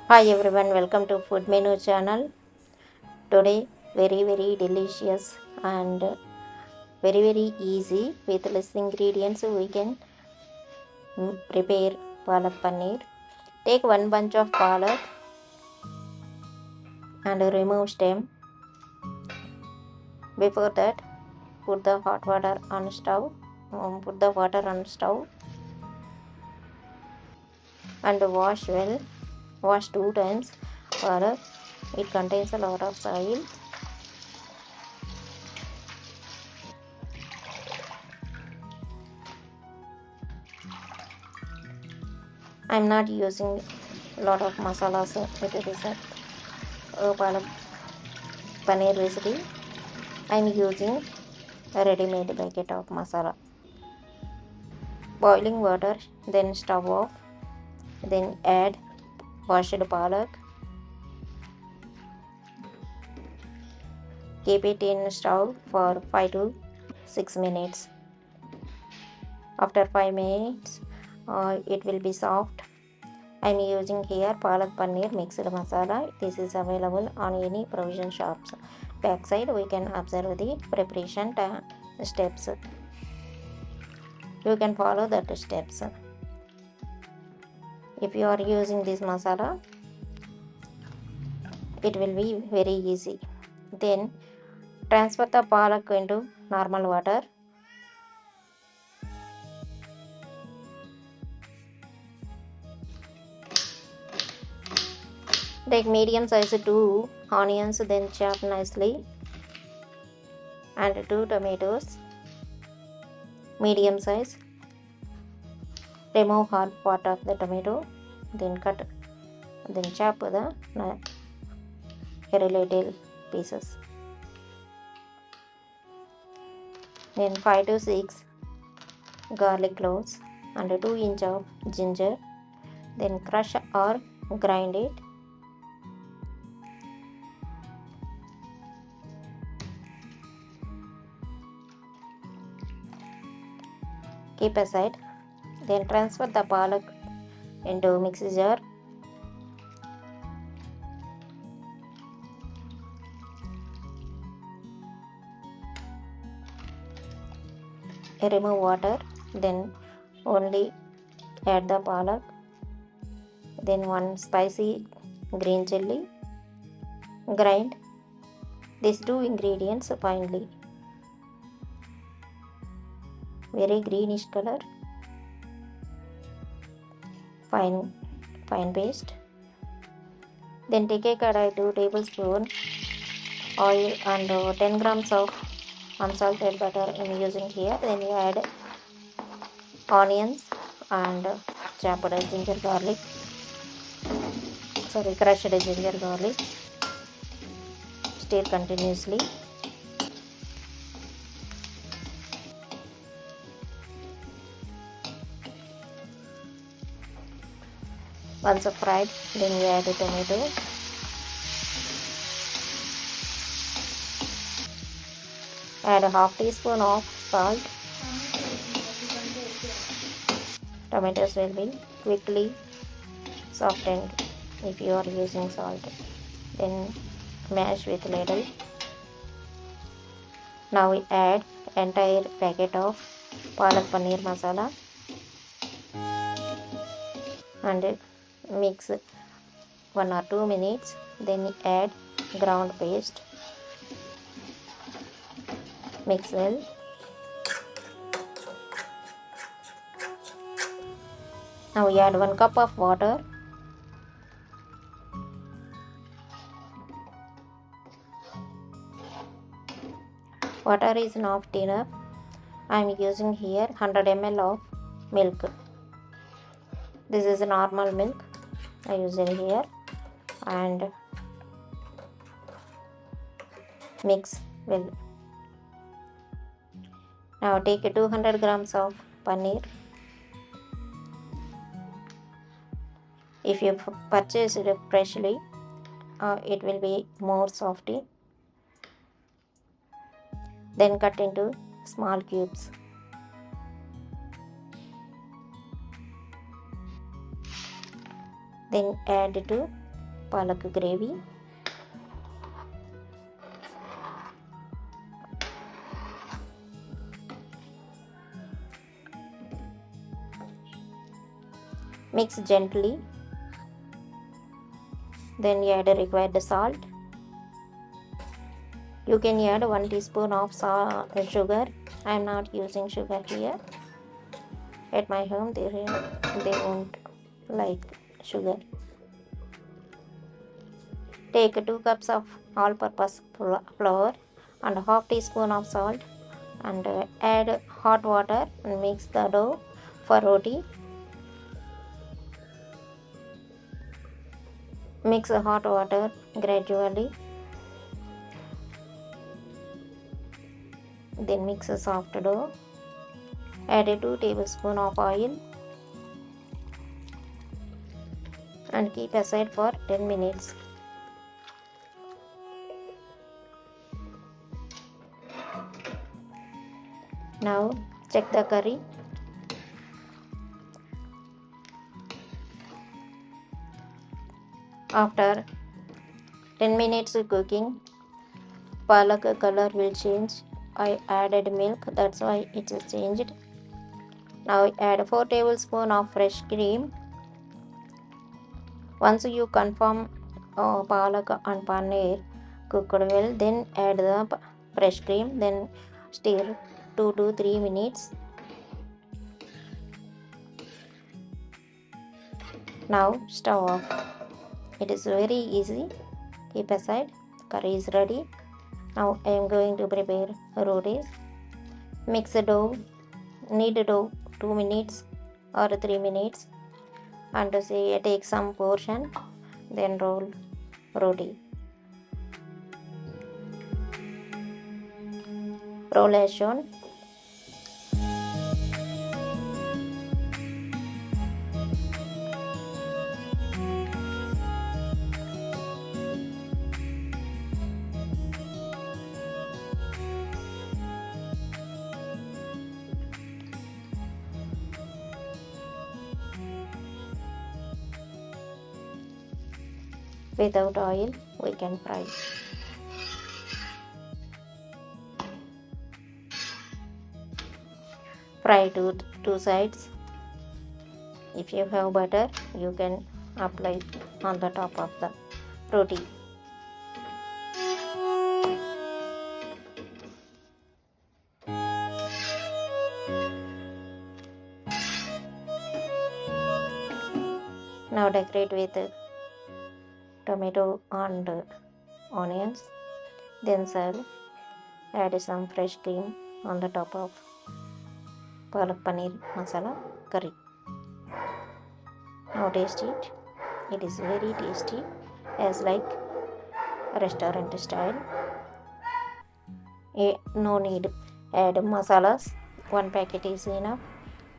Hi everyone, welcome to Food Menu channel. Today, very delicious and very easy with less ingredients we can prepare palak paneer. Take one bunch of palak and remove stem. Before that, put the hot water on stove. Put the water on stove and wash well. Wash 2 times for it contains a lot of soil. I'm not using a lot of masalas with this palak paneer recipe. I'm using a ready-made packet of masala. Boiling water, then stove off, then add washed palak. Keep it in stove for 5 to 6 minutes. After 5 minutes, it will be soft. I'm using here palak paneer mixed masala. This is available on any provision shops. Backside, we can observe the preparation steps. You can follow that steps. If you are using this masala, it will be very easy. Then transfer the palak into normal water. Take medium size 2 onions, then chop nicely, and 2 tomatoes, medium size. Remove hard part of the tomato, then chop the little pieces. Then 5 to 6 garlic cloves and 2 inch of ginger. Then crush or grind it. Keep aside. Then transfer the palak into mixing jar. Remove water, then only add the palak, then 1 spicy green chilli. Grind these 2 ingredients finely. Very greenish color. Fine paste. Then take a kadai 2 tablespoons oil and 10 grams of unsalted butter I'm using here. Then you add onions and chopped crushed ginger garlic. Stir continuously. Once fried, then you add the tomato. Add a half teaspoon of salt. Tomatoes will be quickly softened if you are using salt. Then mash with ladle. Now we add entire packet of palak paneer masala and mix 1 or 2 minutes. Then add ground paste. Mix well. Now we add 1 cup of water. Water is not enough. I am using here 100 ml of milk. This is normal milk I use it here, and mix well. Now take 200 grams of paneer. If you purchase it freshly, it will be more softy. Then cut into small cubes. Then add to palak gravy. Mix gently. Then add required salt. You can add 1 teaspoon of sugar. I am not using sugar here. At my home they won't like sugar. Take 2 cups of all-purpose flour and half teaspoon of salt and add hot water and mix the dough for roti. Mix the hot water gradually. Then mix a soft dough. Add 2 tablespoons of oil and keep aside for 10 minutes. Now check the curry. After 10 minutes cooking, palak color will change. I added milk, that's why it is changed. Now add 4 tablespoons of fresh cream. Once you confirm palak and paneer cooked well, then add the fresh cream. Then stir 2 to 3 minutes. Now stove off. It is very easy. Keep aside. Curry is ready. Now I am going to prepare rotis. Mix the dough. Knead the dough 2 minutes or 3 minutes. And take some portion. Then roll roti. Roll as shown. Without oil, we can fry. Fry two sides. If you have butter, you can apply on the top of the roti. Now decorate with tomato and onions. Then serve. Add some fresh cream on the top of palak paneer masala curry. Now taste it. It is very tasty, as like restaurant style. No need add masalas. 1 packet is enough.